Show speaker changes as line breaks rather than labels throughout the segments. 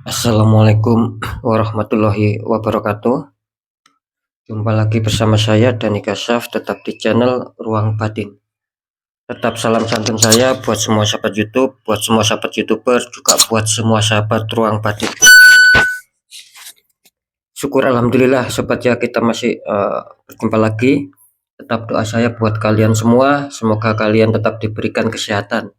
Assalamualaikum warahmatullahi wabarakatuh. Jumpa lagi bersama saya Dani Kasaf, tetap di channel Ruang Batin. Tetap salam santun saya buat semua sahabat YouTube, buat semua sahabat YouTuber, juga buat semua sahabat Ruang Batin. Syukur alhamdulillah sobat ya, kita masih berjumpa lagi. Tetap doa saya buat kalian semua, semoga kalian tetap diberikan kesehatan,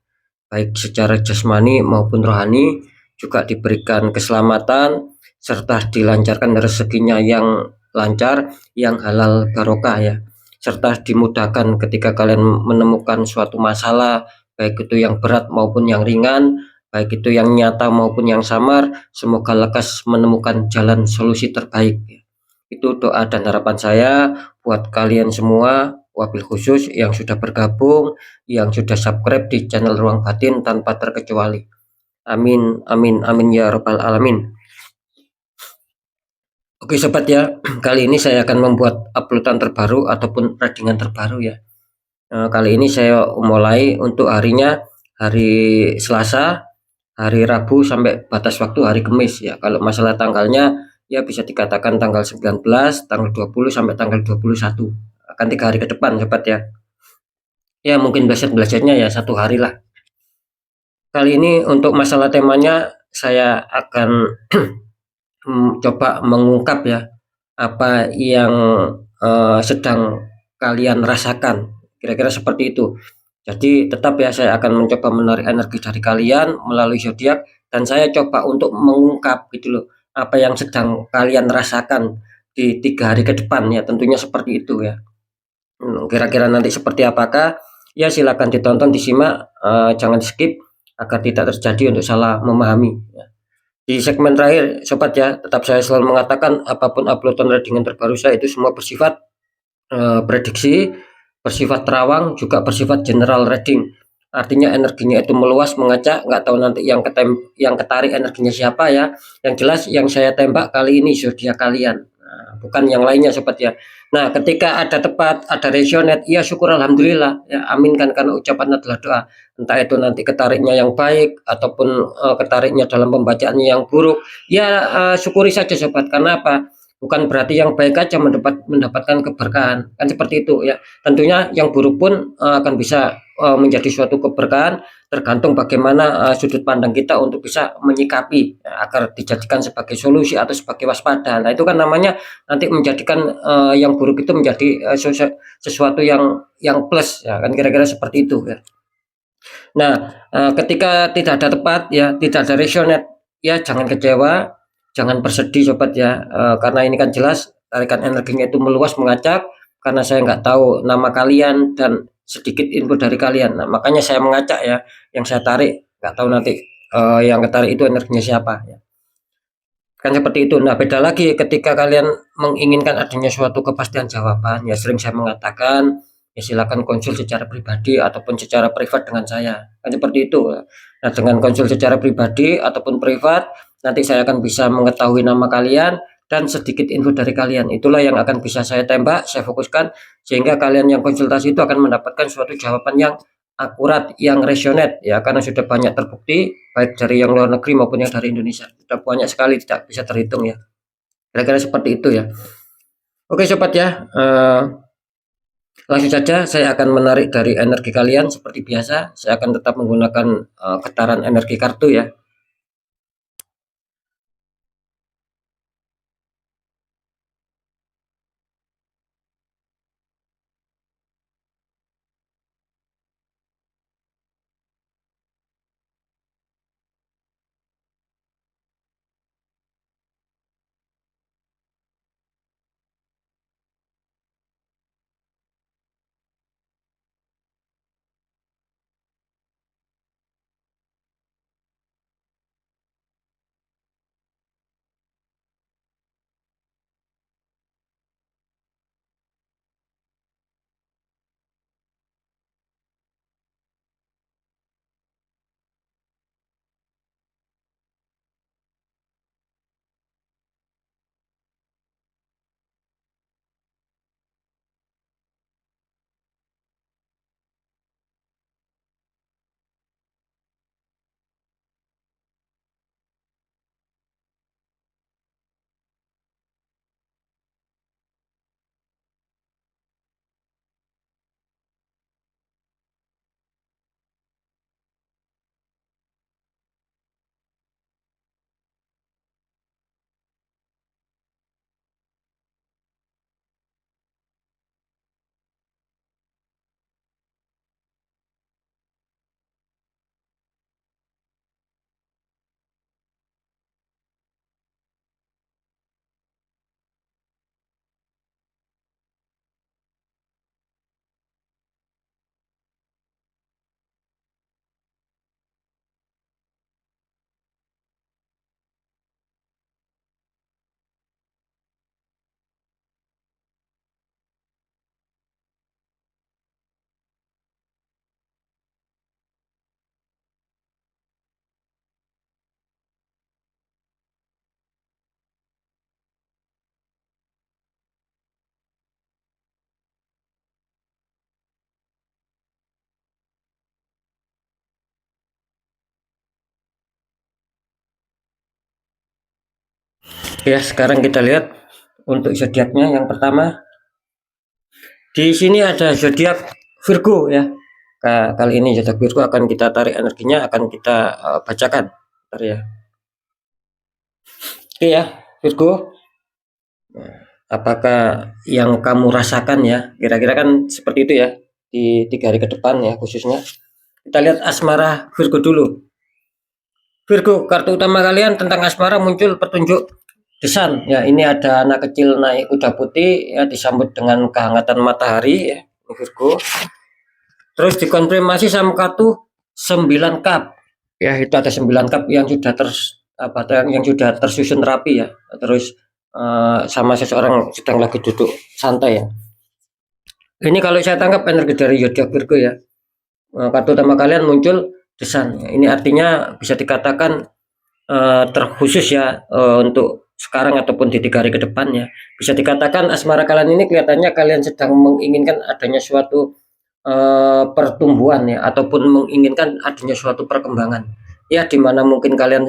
baik secara jasmani maupun rohani, juga diberikan keselamatan serta dilancarkan rezekinya yang lancar, yang halal barokah ya, serta dimudahkan ketika kalian menemukan suatu masalah, baik itu yang berat maupun yang ringan, baik itu yang nyata maupun yang samar, semoga lekas menemukan jalan solusi terbaik ya. Itu doa dan harapan saya buat kalian semua, wabil khusus yang sudah bergabung, yang sudah subscribe di channel Ruang Batin tanpa terkecuali. Amin, amin, amin ya robbal alamin. Oke sobat ya, kali ini saya akan membuat uploadan terbaru ataupun readingan terbaru ya. Kali ini saya mulai untuk harinya hari Selasa, hari Rabu sampai batas waktu hari Kamis ya. Kalau masalah tanggalnya ya bisa dikatakan tanggal 19, tanggal 20 sampai tanggal 21. Akan 3 hari ke depan sobat ya. Ya mungkin belajarnya ya 1 hari lah. Kali ini untuk masalah temanya saya akan coba mengungkap ya apa yang sedang kalian rasakan, kira-kira seperti itu. Jadi tetap ya saya akan mencoba menarik energi dari kalian melalui zodiak, dan saya coba untuk mengungkap gitu loh apa yang sedang kalian rasakan di 3 hari ke depan ya, tentunya seperti itu ya. Kira-kira nanti seperti apakah ya, silakan ditonton, disimak, jangan skip agar tidak terjadi untuk salah memahami ya. Di segmen terakhir sobat ya, tetap saya selalu mengatakan apapun uploadan readingan terbaru saya itu semua bersifat prediksi, bersifat terawang, juga bersifat general reading. Artinya energinya itu meluas, mengacak, nggak tahu nanti yang ketarik energinya siapa ya. Yang jelas yang saya tembak kali ini zodiak kalian. Nah, bukan yang lainnya sobat ya. Nah, ketika ada tepat, ada resonate, ya syukur alhamdulillah ya, aminkan karena ucapan adalah doa. Entah itu nanti ketariknya yang baik ataupun ketariknya dalam pembacaannya yang buruk, ya syukuri saja sobat. Karena apa? Bukan berarti yang baik aja mendapatkan keberkahan, kan seperti itu ya. Tentunya yang buruk pun akan bisa menjadi suatu keberkahan, tergantung bagaimana sudut pandang kita untuk bisa menyikapi ya, agar dijadikan sebagai solusi atau sebagai waspada. Nah itu kan namanya nanti menjadikan yang buruk itu menjadi sesuatu yang plus ya, kan kira-kira seperti itu ya. Nah, ketika tidak ada tepat ya, tidak ada resonate, ya jangan kecewa, jangan bersedih sobat ya, karena ini kan jelas tarikan energinya itu meluas, mengacak, karena saya nggak tahu nama kalian dan sedikit info dari kalian. Nah, makanya saya mengacak ya, yang saya tarik nggak tahu nanti yang ketarik itu energinya siapa ya. Kan seperti itu. Nah, beda lagi ketika kalian menginginkan adanya suatu kepastian jawaban, ya sering saya mengatakan, ya silakan konsul secara pribadi ataupun secara privat dengan saya. Kan seperti itu. Nah, dengan konsul secara pribadi ataupun privat, nanti saya akan bisa mengetahui nama kalian dan sedikit info dari kalian. Itulah yang akan bisa saya tembak, saya fokuskan, sehingga kalian yang konsultasi itu akan mendapatkan suatu jawaban yang akurat, yang resonate ya, karena sudah banyak terbukti baik dari yang luar negeri maupun yang dari Indonesia, sudah banyak sekali, tidak bisa terhitung ya, kira-kira seperti itu ya. Oke sobat ya, langsung saja saya akan menarik dari energi kalian. Seperti biasa saya akan tetap menggunakan getaran energi kartu ya. Ya, sekarang kita lihat untuk zodiaknya. Yang pertama, di sini ada zodiak Virgo ya. Kali ini zodiak Virgo akan kita tarik energinya, akan kita bacakan. Bentar ya. Oke ya, Virgo. Apakah yang kamu rasakan ya? Kira-kira kan seperti itu ya di 3 hari ke depan ya khususnya. Kita lihat asmara Virgo dulu. Virgo, kartu utama kalian tentang asmara muncul petunjuk desan ya. Ini ada anak kecil naik kuda putih ya, disambut dengan kehangatan matahari ya, Virgo. Terus dikonfirmasi sama kartu 9 cup ya, itu ada 9 cup yang sudah tersusun rapi ya. Terus sama seseorang sedang lagi duduk santai ya. Ini kalau saya tangkap energi dari zodiak Virgo ya. Kartu utama kalian muncul desan. Ini artinya bisa dikatakan terkhusus ya untuk sekarang ataupun di 3 hari ke depan ya. Bisa dikatakan asmara kalian ini kelihatannya kalian sedang menginginkan adanya suatu pertumbuhan ya, ataupun menginginkan adanya suatu perkembangan ya, dimana mungkin kalian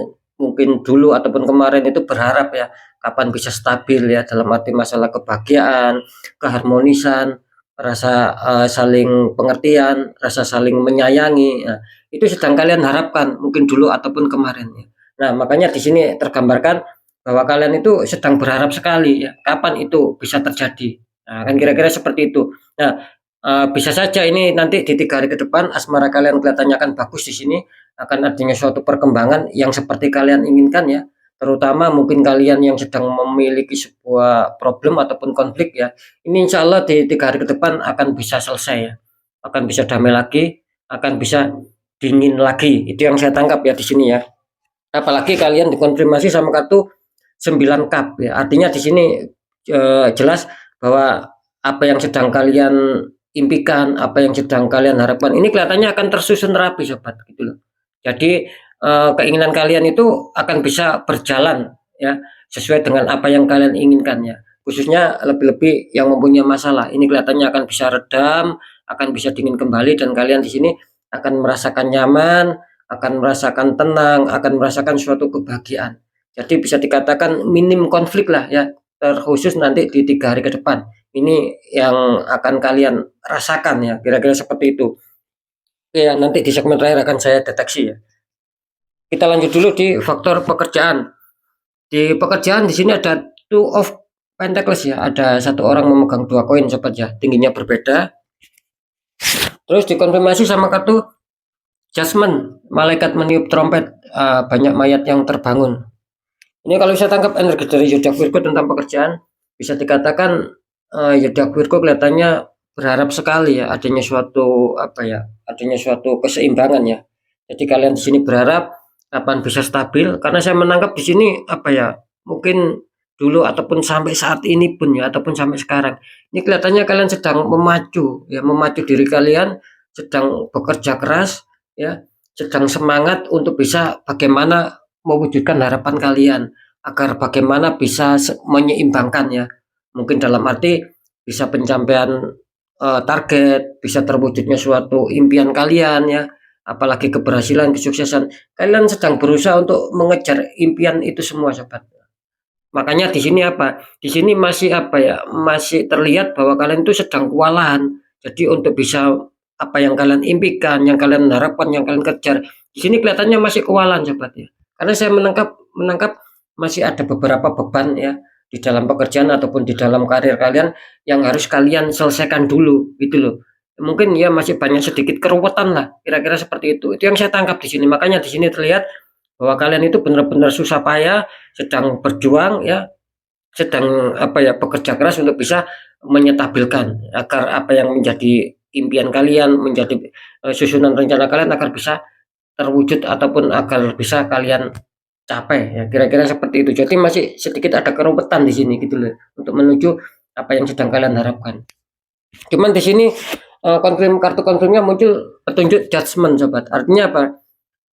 dulu ataupun kemarin itu berharap ya kapan bisa stabil ya, dalam arti masalah kebahagiaan, keharmonisan, rasa saling pengertian, rasa saling menyayangi ya, itu sedang kalian harapkan mungkin dulu ataupun kemarin ya. Nah, makanya di sini tergambarkan bahwa kalian itu sedang berharap sekali ya, kapan itu bisa terjadi. Nah, kan kira-kira seperti itu. Nah, bisa saja ini nanti di 3 hari ke depan asmara kalian kelihatannya akan bagus di sini, akan adanya suatu perkembangan yang seperti kalian inginkan ya. Terutama mungkin kalian yang sedang memiliki sebuah problem ataupun konflik ya. Ini insya Allah di 3 hari ke depan akan bisa selesai ya. Akan bisa damai lagi, akan bisa dingin lagi. Itu yang saya tangkap ya di sini ya. Apalagi kalian dikonfirmasi sama kartu 9 cup ya. Artinya di sini jelas bahwa apa yang sedang kalian impikan, apa yang sedang kalian harapkan ini kelihatannya akan tersusun rapi sobat gitu loh. Jadi keinginan kalian itu akan bisa berjalan ya sesuai dengan apa yang kalian inginkan ya. Khususnya lebih-lebih yang mempunyai masalah. Ini kelihatannya akan bisa redam, akan bisa dingin kembali dan kalian di sini akan merasakan nyaman, akan merasakan tenang, akan merasakan suatu kebahagiaan. Jadi bisa dikatakan minim konflik lah ya, terkhusus nanti di 3 hari ke depan. Ini yang akan kalian rasakan ya, kira-kira seperti itu. Ya, nanti di segmen terakhir akan saya deteksi ya. Kita lanjut dulu di faktor pekerjaan. Di pekerjaan di sini ada Two of Pentacles ya, ada satu orang memegang 2 koin sobat ya, tingginya berbeda. Terus dikonfirmasi sama kartu Judgment, malaikat meniup trompet, banyak mayat yang terbangun. Ini kalau saya tangkap energi dari zodiak Virgo tentang pekerjaan, bisa dikatakan zodiak Virgo kelihatannya berharap sekali ya adanya suatu adanya suatu keseimbangan ya. Jadi kalian di sini berharap kapan bisa stabil, karena saya menangkap di sini mungkin dulu ataupun sampai saat ini pun ya, ataupun sampai sekarang ini kelihatannya kalian sedang memacu diri kalian, sedang bekerja keras ya, sedang semangat untuk bisa bagaimana mewujudkan harapan kalian, agar bagaimana bisa menyeimbangkan ya, mungkin dalam arti bisa pencapaian target, bisa terwujudnya suatu impian kalian ya, apalagi keberhasilan, kesuksesan. Kalian sedang berusaha untuk mengejar impian itu semua sobat. Makanya di sini di sini masih masih terlihat bahwa kalian itu sedang kewalahan. Jadi untuk bisa apa yang kalian impikan, yang kalian harapkan, yang kalian kejar, di sini kelihatannya masih kewalahan sobat ya. Karena saya menangkap masih ada beberapa beban ya di dalam pekerjaan ataupun di dalam karir kalian yang harus kalian selesaikan dulu gitu loh. Mungkin ya masih banyak sedikit keruwetan lah, kira-kira seperti itu. Itu yang saya tangkap di sini. Makanya di sini terlihat bahwa kalian itu benar-benar susah payah, sedang berjuang ya, sedang bekerja keras untuk bisa menyetabilkan agar apa yang menjadi impian kalian, menjadi susunan rencana kalian agar bisa terwujud ataupun agar bisa kalian capai ya, kira-kira seperti itu. Jadi masih sedikit ada keruwetan di sini gitu loh untuk menuju apa yang sedang kalian harapkan. Cuman di sini kartu konfirmnya muncul petunjuk Judgment sobat. Artinya apa?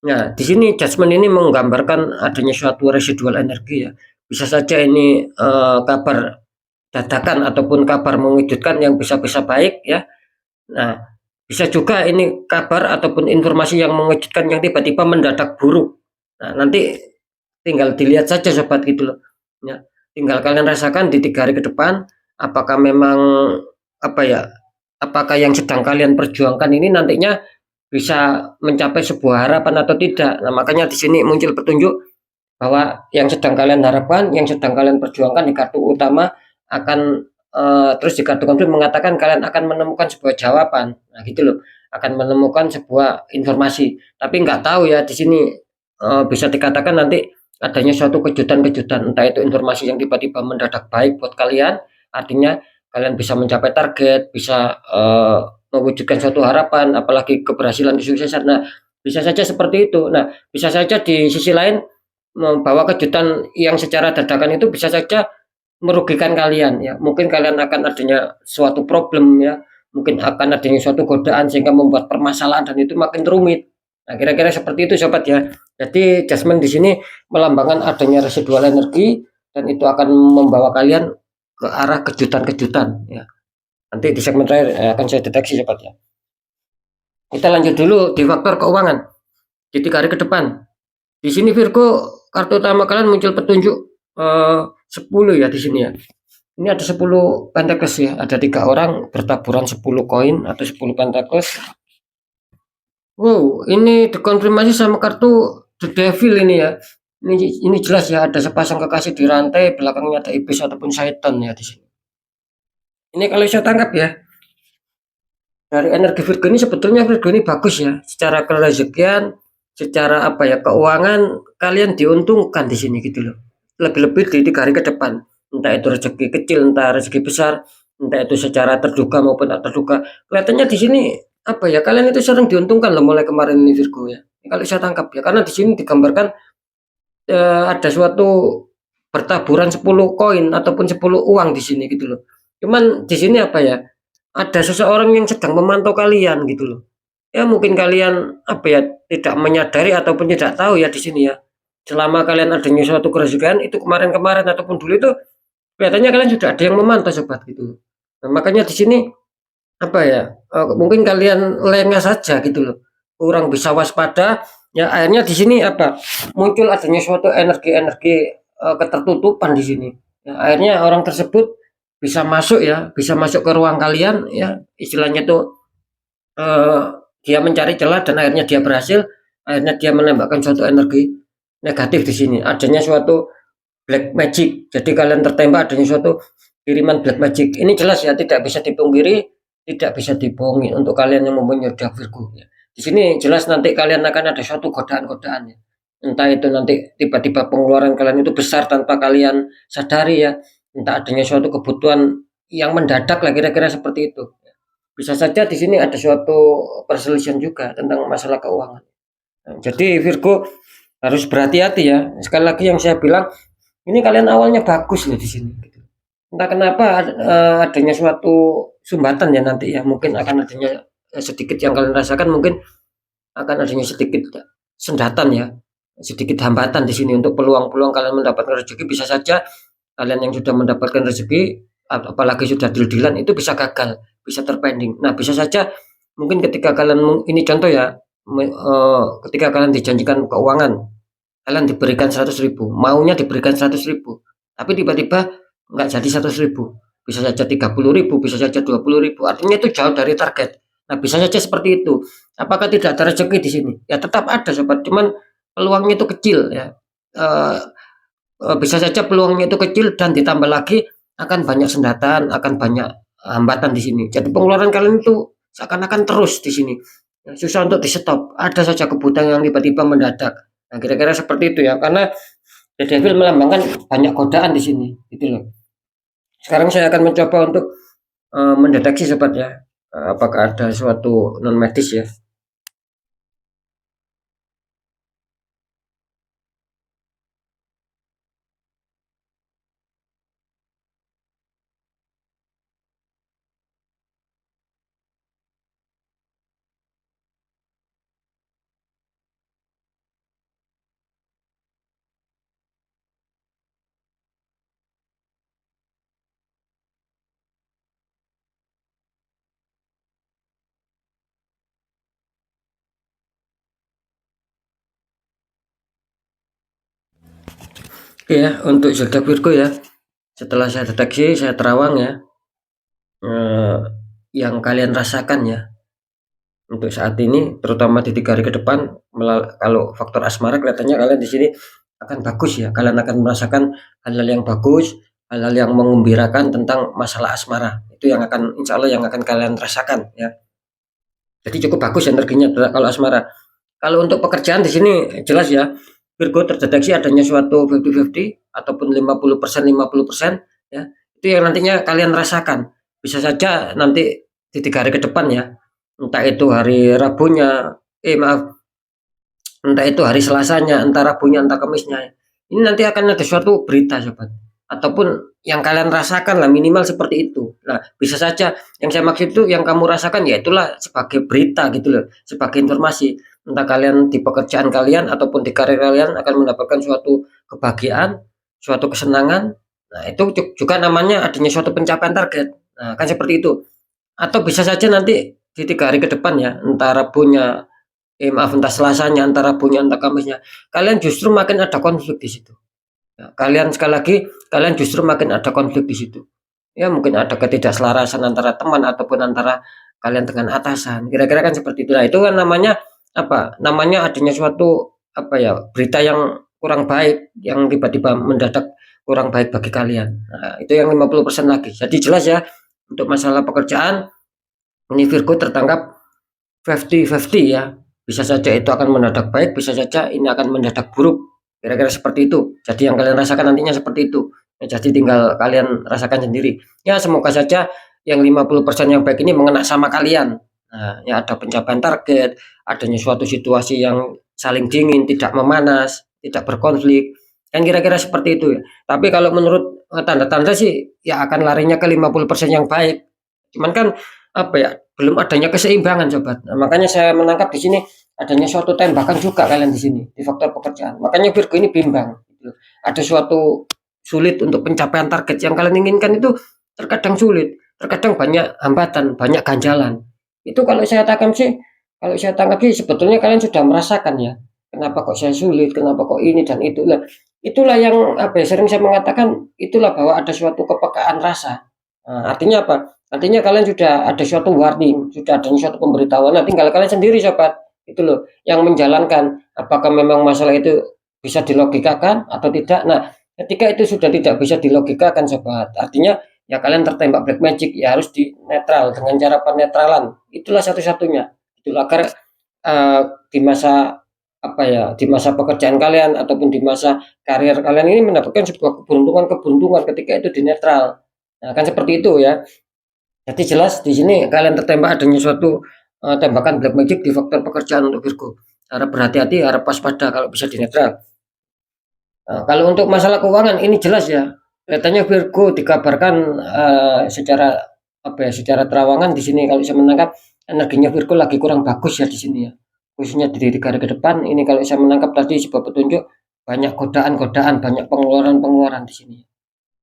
Nah, di sini Judgment ini menggambarkan adanya suatu residual energi ya. Bisa saja ini kabar dadakan ataupun kabar mengejutkan yang bisa baik ya. Nah, bisa juga ini kabar ataupun informasi yang mengejutkan yang tiba-tiba mendadak buruk. Nah, nanti tinggal dilihat saja sobat gitu loh. Ya. tinggal kalian rasakan di 3 hari ke depan, apakah memang apa ya, apakah yang sedang kalian perjuangkan ini nantinya bisa mencapai sebuah harapan atau tidak. Nah, makanya di sini muncul petunjuk bahwa yang sedang kalian harapkan, yang sedang kalian perjuangkan di kartu utama akan terus di kartu konflik mengatakan kalian akan menemukan sebuah jawaban. Nah, gitu loh. Akan menemukan sebuah informasi. Tapi nggak tahu ya di sini bisa dikatakan nanti adanya suatu kejutan-kejutan, entah itu informasi yang tiba-tiba mendadak baik buat kalian, artinya kalian bisa mencapai target, bisa mewujudkan suatu harapan, apalagi keberhasilan, kesuksesan. Nah, bisa saja seperti itu. Nah, bisa saja di sisi lain membawa kejutan yang secara dadakan itu bisa saja merugikan kalian ya. Mungkin kalian akan adanya suatu problem ya, mungkin akan adanya suatu godaan sehingga membuat permasalahan dan itu makin rumit. Nah, kira-kira seperti itu sobat ya. Jadi adjustment di sini melambangkan adanya residual energi dan itu akan membawa kalian ke arah kejutan-kejutan ya. Nanti di segmen terakhir akan saya deteksi sobat ya. Kita lanjut dulu di faktor keuangan di 3 hari ke depan. Di sini Virgo kartu utama kalian muncul petunjuk 10 ya di sini ya. Ini ada 10 Pentacles ya, ada 3 orang bertaburan 10 koin atau 10 Pentacles. Wow, ini dikonfirmasi sama kartu The Devil ini ya. Ini jelas ya, ada sepasang kekasih di rantai, belakangnya ada iblis ataupun syaitan ya di sini. Ini kalau saya tangkap ya, dari energi Virgo ini sebetulnya Virgo ini bagus ya, secara kerezekian, secara apa ya, keuangan kalian diuntungkan di sini gitu loh. Lebih-lebih di 3 hari ke depan, entah itu rezeki kecil, entah rezeki besar, entah itu secara terduga maupun tak terduga. Kelihatannya di sini apa ya, kalian itu sering diuntungkan loh mulai kemarin ini Virgo ya. Kalau saya tangkap ya, karena di sini digambarkan ada suatu bertaburan 10 koin ataupun 10 uang di sini gitu loh. Cuman di sini apa ya? Ada seseorang yang sedang memantau kalian gitu loh. Ya mungkin kalian apa ya tidak menyadari ataupun tidak tahu ya di sini ya. Selama kalian adanya suatu kerezekian itu kemarin-kemarin ataupun dulu itu kelihatannya kalian sudah ada yang memantau sobat gitu. Nah, makanya di sini apa ya? Mungkin kalian lengah saja gitu loh. Kurang bisa waspada ya akhirnya di sini apa? Muncul adanya suatu energi-energi ketertutupan di sini. Ya, akhirnya orang tersebut bisa masuk ya, bisa masuk ke ruang kalian ya, istilahnya tuh eh, dia mencari celah dan akhirnya dia berhasil, akhirnya dia menembakkan suatu energi negatif di sini. Adanya suatu black magic. Jadi kalian tertembak adanya suatu kiriman black magic. Ini jelas ya tidak bisa dipungkiri, tidak bisa dibohongi untuk kalian yang mempunyai zodiak Virgo ya. Di sini jelas nanti kalian akan ada suatu godaan-godaan ya. Entah itu nanti tiba-tiba pengeluaran kalian itu besar tanpa kalian sadari ya. Entah adanya suatu kebutuhan yang mendadak lah kira-kira seperti itu. Bisa saja di sini ada suatu perselisihan juga tentang masalah keuangan. Nah, jadi Virgo harus berhati-hati ya. Sekali lagi yang saya bilang, ini kalian awalnya bagus loh di sini. Entah kenapa adanya suatu sumbatan ya nanti ya. Mungkin akan adanya sedikit yang kalian rasakan, mungkin akan adanya sedikit sendatan ya, sedikit hambatan di sini untuk peluang-peluang kalian mendapatkan rezeki. Bisa saja kalian yang sudah mendapatkan rezeki, apalagi sudah deal-dealan itu bisa gagal, bisa terpending. Nah, bisa saja mungkin ketika kalian ini contoh ya, ketika kalian dijanjikan keuangan, kalian diberikan 100.000, maunya diberikan 100.000, tapi tiba-tiba nggak jadi 100.000, bisa saja 30.000, bisa saja 20.000, artinya itu jauh dari target. Nah, bisa saja seperti itu. Apakah tidak ada rezeki di sini? Ya tetap ada sobat, cuman peluangnya itu kecil ya. Eh, bisa saja peluangnya itu kecil dan ditambah lagi akan banyak sendatan, akan banyak hambatan di sini. Jadi pengeluaran kalian itu seakan-akan terus di sini. Susah untuk di-stop. Ada saja kebutuhan yang tiba-tiba mendadak. Nah, kira-kira seperti itu ya. Karena The Devil melambangkan banyak godaan di sini, gitu loh. Sekarang saya akan mencoba untuk mendeteksi sobat ya. Apakah ada suatu non medis ya. Oke ya, untuk zodiak Virgo ya. setelah saya deteksi, saya terawang ya, yang kalian rasakan ya untuk saat ini, terutama di 3 hari ke depan, kalau faktor asmara kelihatannya kalian di sini akan bagus ya, kalian akan merasakan hal-hal yang bagus, hal-hal yang mengembirakan tentang masalah asmara. Itu yang akan insya Allah yang akan kalian rasakan ya. Jadi cukup bagus energinya kalau asmara. Kalau untuk pekerjaan di sini jelas ya, Virgo terdeteksi adanya suatu 50-50 ataupun 50% 50% ya. Itu yang nantinya kalian rasakan. Bisa saja nanti di 3 hari ke depan ya. Entah itu hari Rabunya, maaf, entah itu hari Selasanya, entah Rabunya, entah Kamisnya. Ini nanti akan ada suatu berita sobat. Ataupun yang kalian rasakan lah minimal seperti itu. Nah, bisa saja yang saya maksud itu yang kamu rasakan ya itulah sebagai berita gitu loh, sebagai informasi. Entah kalian di pekerjaan kalian ataupun di karir kalian akan mendapatkan suatu kebahagiaan, suatu kesenangan. Nah, itu juga namanya adanya suatu pencapaian target. Nah, kan seperti itu. Atau bisa saja nanti di 3 hari ke depan ya, entah Rabunya, maaf, entah Selasanya, entah Rabunya, entah Kamisnya, kalian justru makin ada konflik di situ. Ya, kalian sekali lagi, kalian justru makin ada konflik di situ. Ya mungkin ada ketidakselarasan antara teman ataupun antara kalian dengan atasan. Kira-kira kan seperti itu. Nah, itu kan namanya apa? Namanya adanya suatu apa ya, berita yang kurang baik yang tiba-tiba mendadak kurang baik bagi kalian. Nah, itu yang 50% lagi. Jadi jelas ya untuk masalah pekerjaan ini Virgo tertangkap 50-50 ya. Bisa saja itu akan mendadak baik, bisa saja ini akan mendadak buruk. Kira-kira seperti itu. Jadi yang kalian rasakan nantinya seperti itu. Ya, jadi tinggal kalian rasakan sendiri. Ya semoga saja yang 50% yang baik ini mengena sama kalian. Nah, ya ada pencapaian target, adanya suatu situasi yang saling dingin, tidak memanas, tidak berkonflik. Kan kira-kira seperti itu ya. Tapi kalau menurut tanda-tanda sih ya akan larinya ke 50% yang baik. Cuman kan apa ya, belum adanya keseimbangan sobat. Nah, makanya saya menangkap di sini adanya suatu tembakan juga kalian di sini di faktor pekerjaan. Makanya Virgo ini bimbang. Gitu. Ada suatu sulit untuk pencapaian target yang kalian inginkan itu terkadang sulit, terkadang banyak hambatan, banyak ganjalan. Itu kalau saya tangkap sih sebetulnya kalian sudah merasakan ya. Kenapa kok saya sulit, kenapa kok ini dan itu. Nah, itulah yang apa ya, sering saya mengatakan itulah bahwa ada suatu kepekaan rasa. Nah, artinya apa? Artinya kalian sudah ada suatu warning, sudah ada suatu pemberitahuan. Nah, tinggal kalian sendiri sobat, itu loh, yang menjalankan. Apakah memang masalah itu bisa dilogikakan atau tidak? Nah, ketika itu sudah tidak bisa dilogikakan sobat, artinya ya kalian tertembak black magic, ya harus di netral dengan cara penetralan. Itulah satu-satunya. Itulah agar di masa apa ya, di masa pekerjaan kalian ataupun di masa karir kalian ini mendapatkan sebuah keberuntungan ketika itu di netral. Nah, kan seperti itu ya. Jadi jelas di sini kalian tertembak adanya suatu tembakan black magic di faktor pekerjaan untuk Virgo. Harap berhati-hati, harap waspada kalau bisa di netral. Nah, kalau untuk masalah keuangan ini jelas ya. Kelihatannya Virgo dikabarkan secara apa ya, secara terawangan di sini kalau saya menangkap energinya Virgo lagi kurang bagus ya di sini ya. Khususnya di 3 hari ke depan ini kalau saya menangkap tadi sebuah petunjuk banyak godaan-godaan, banyak pengeluaran-pengeluaran di sini.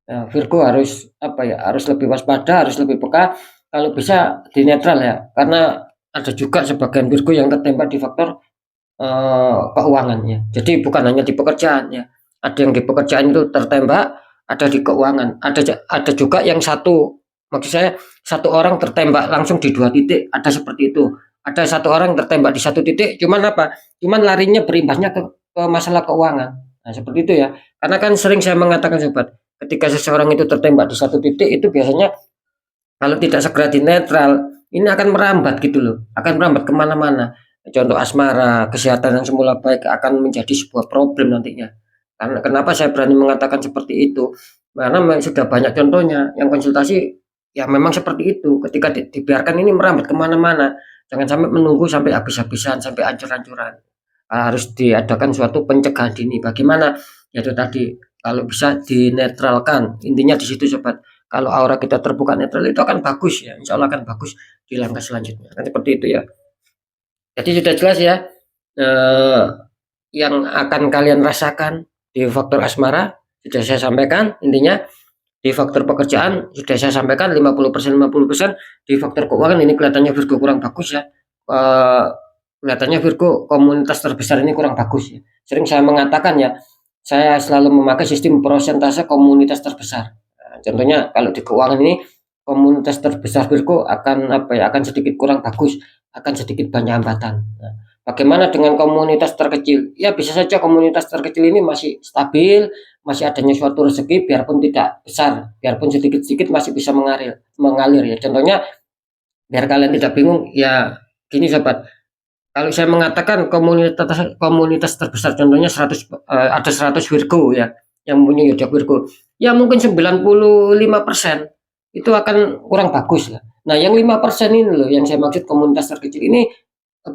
Nah, Virgo harus apa ya, harus lebih waspada, harus lebih peka, kalau bisa di netral ya. Karena ada juga sebagian Virgo yang tertembak di faktor keuangannya. Jadi bukan hanya di pekerjaan ya. Ada yang di pekerjaan itu tertembak, ada di keuangan. Ada juga yang satu, maksud saya satu orang tertembak langsung di 2 titik, ada seperti itu. Ada satu orang tertembak di 1 titik, cuman apa? Cuman larinya berimbasnya ke masalah keuangan. Nah, seperti itu ya. Karena kan sering saya mengatakan sobat, ketika seseorang itu tertembak di 1 titik itu biasanya kalau tidak segera di netral ini akan merambat gitu loh, akan merambat kemana-mana. Contoh asmara, kesehatan yang semula baik akan menjadi sebuah problem nantinya. Karena kenapa saya berani mengatakan seperti itu? Karena sudah banyak contohnya yang konsultasi ya memang seperti itu. Ketika dibiarkan ini merambat kemana-mana, jangan sampai menunggu sampai habis-habisan, sampai hancur-hancuran. Harus diadakan suatu pencegahan dini. Bagaimana? Yaitu tadi kalau bisa dinetralkan. Intinya di situ sobat. Kalau aura kita terbuka netral itu akan bagus ya. Insya Allah akan bagus di langkah selanjutnya. Kan seperti itu ya. Jadi sudah jelas ya yang akan kalian rasakan di faktor asmara sudah saya sampaikan. Intinya di faktor pekerjaan sudah saya sampaikan 50% 50%. Di faktor keuangan ini kelihatannya Virgo kurang bagus ya. Kelihatannya Virgo komunitas terbesar ini kurang bagus ya. Sering saya mengatakan ya, saya selalu memakai sistem prosentase komunitas terbesar. Contohnya kalau di keuangan ini komunitas terbesar Virgo akan akan sedikit kurang bagus, akan sedikit banyak hambatan. Nah, bagaimana dengan komunitas terkecil? Ya bisa saja komunitas terkecil ini masih stabil, masih adanya suatu rezeki biarpun tidak besar, biarpun sedikit-sedikit masih bisa mengalir ya. Contohnya biar kalian tidak bingung ya, gini sobat, kalau saya mengatakan komunitas komunitas terbesar contohnya 100 ada 100 Virgo ya yang punya zodiak Virgo. Ya mungkin 95% itu akan kurang bagus lah. Nah, yang 5% ini loh yang saya maksud komunitas terkecil ini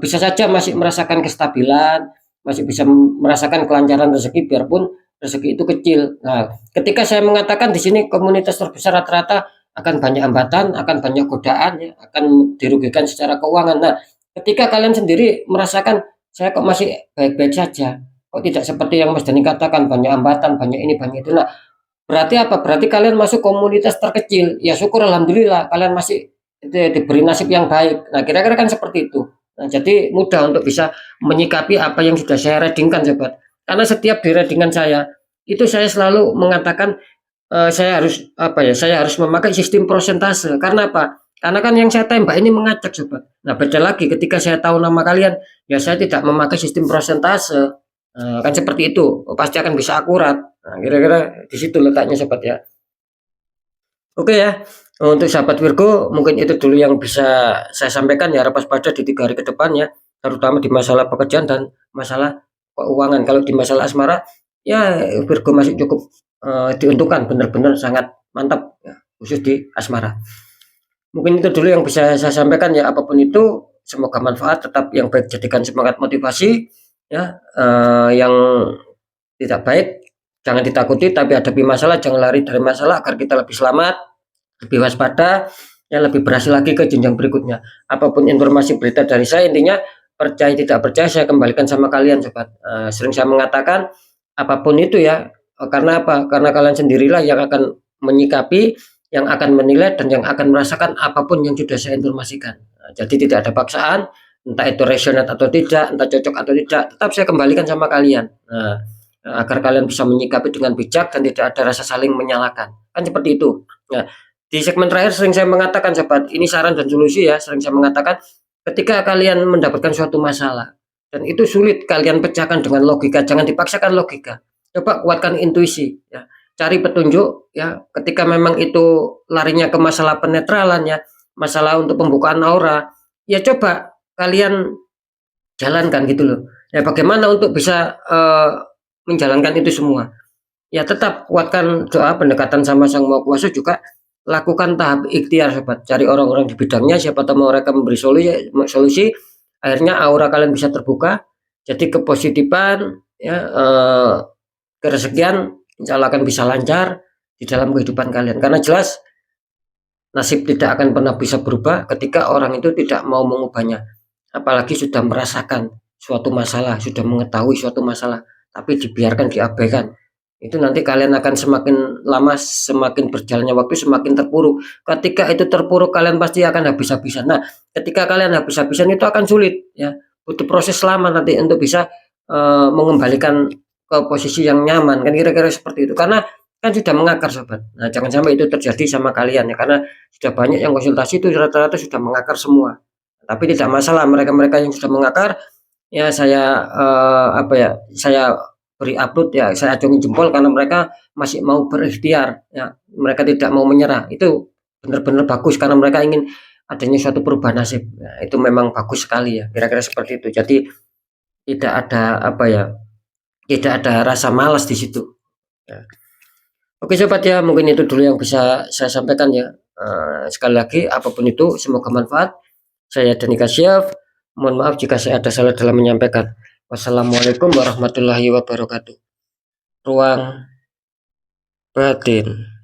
bisa saja masih merasakan kestabilan, masih bisa merasakan kelancaran rezeki biarpun rezeki itu kecil. Nah, ketika saya mengatakan di sini komunitas terbesar rata-rata akan banyak hambatan, akan banyak godaan ya, akan dirugikan secara keuangan. Nah, ketika kalian sendiri merasakan saya kok masih baik-baik saja, kok tidak seperti yang Mas Dani katakan banyak hambatan, banyak ini, banyak itu. Nah, berarti apa? Berarti kalian masuk komunitas terkecil. Ya syukur alhamdulillah kalian masih diberi nasib yang baik. Nah, kira-kira kan seperti itu. Nah, jadi mudah untuk bisa menyikapi apa yang sudah saya readingkan, sobat. Karena setiap di readingan saya itu saya selalu mengatakan saya harus saya harus memakai sistem prosentase. Karena apa? Karena kan yang saya tembak ini mengacak, sobat. Nah, beda lagi ketika saya tahu nama kalian, ya saya tidak memakai sistem prosentase. Kan seperti itu, pasti akan bisa akurat. Nah, kira-kira di situ letaknya, sobat ya. Oke ya, untuk sahabat Virgo mungkin itu dulu yang bisa saya sampaikan ya, harap waspada di 3 hari ke depan ya, terutama di masalah pekerjaan dan masalah keuangan. Kalau di masalah asmara ya Virgo masih cukup diuntungkan, benar-benar sangat mantap ya, khusus di asmara. Mungkin itu dulu yang bisa saya sampaikan ya, apapun itu semoga manfaat, tetap yang baik jadikan semangat motivasi ya, yang tidak baik jangan ditakuti, tapi hadapi masalah, jangan lari dari masalah agar kita lebih selamat, lebih waspada, ya lebih berhasil lagi ke jenjang berikutnya. Apapun informasi berita dari saya, intinya percaya tidak percaya saya kembalikan sama kalian, sobat. Sering saya mengatakan apapun itu ya, karena apa? Karena kalian sendirilah yang akan menyikapi, yang akan menilai dan yang akan merasakan apapun yang sudah saya informasikan. Jadi tidak ada paksaan, entah itu resonate atau tidak, entah cocok atau tidak, tetap saya kembalikan sama kalian. Agar kalian bisa menyikapi dengan bijak dan tidak ada rasa saling menyalahkan. Kan seperti itu. Nah, di segmen terakhir sering saya mengatakan, sobat, ini saran dan solusi ya, sering saya mengatakan ketika kalian mendapatkan suatu masalah dan itu sulit kalian pecahkan dengan logika, jangan dipaksakan logika. Coba kuatkan intuisi ya. Cari petunjuk ya, ketika memang itu larinya ke masalah penetralan ya, masalah untuk pembukaan aura, ya coba kalian jalankan gitu loh. Ya bagaimana untuk bisa menjalankan itu semua. Ya tetap kuatkan doa, pendekatan sama Sang Maha Kuasa, juga lakukan tahap ikhtiar, sobat. Cari orang-orang di bidangnya, siapa tahu mereka memberi solusi, akhirnya aura kalian bisa terbuka. Jadi kepositifan ya, kerezekian insya Allah akan bisa lancar di dalam kehidupan kalian. Karena jelas nasib tidak akan pernah bisa berubah ketika orang itu tidak mau mengubahnya. Apalagi sudah merasakan suatu masalah, sudah mengetahui suatu masalah, tapi dibiarkan, diabaikan, itu nanti kalian akan semakin lama, semakin berjalannya waktu semakin terpuruk. Ketika itu terpuruk kalian pasti akan habis-habisan. Nah, ketika kalian habis-habisan itu akan sulit ya, butuh proses lama nanti untuk bisa mengembalikan ke posisi yang nyaman, kan kira-kira seperti itu. Karena kan sudah mengakar, sobat. Nah, jangan sampai itu terjadi sama kalian ya, karena sudah banyak yang konsultasi itu rata-rata sudah mengakar semua. Tapi tidak masalah, mereka-mereka yang sudah mengakar ya saya saya beri upload ya, saya acungi jempol karena mereka masih mau berikhtiar ya, mereka tidak mau menyerah. Itu benar-benar bagus karena mereka ingin adanya suatu perubahan nasib. Nah, itu memang bagus sekali ya, kira-kira seperti itu. Jadi tidak ada tidak ada rasa malas di situ ya. Oke sobat ya, mungkin itu dulu yang bisa saya sampaikan ya. Sekali lagi apapun itu semoga manfaat. Saya Dani Kasyaf, mohon maaf jika saya ada salah dalam menyampaikan. Wassalamualaikum warahmatullahi wabarakatuh. Ruang batin.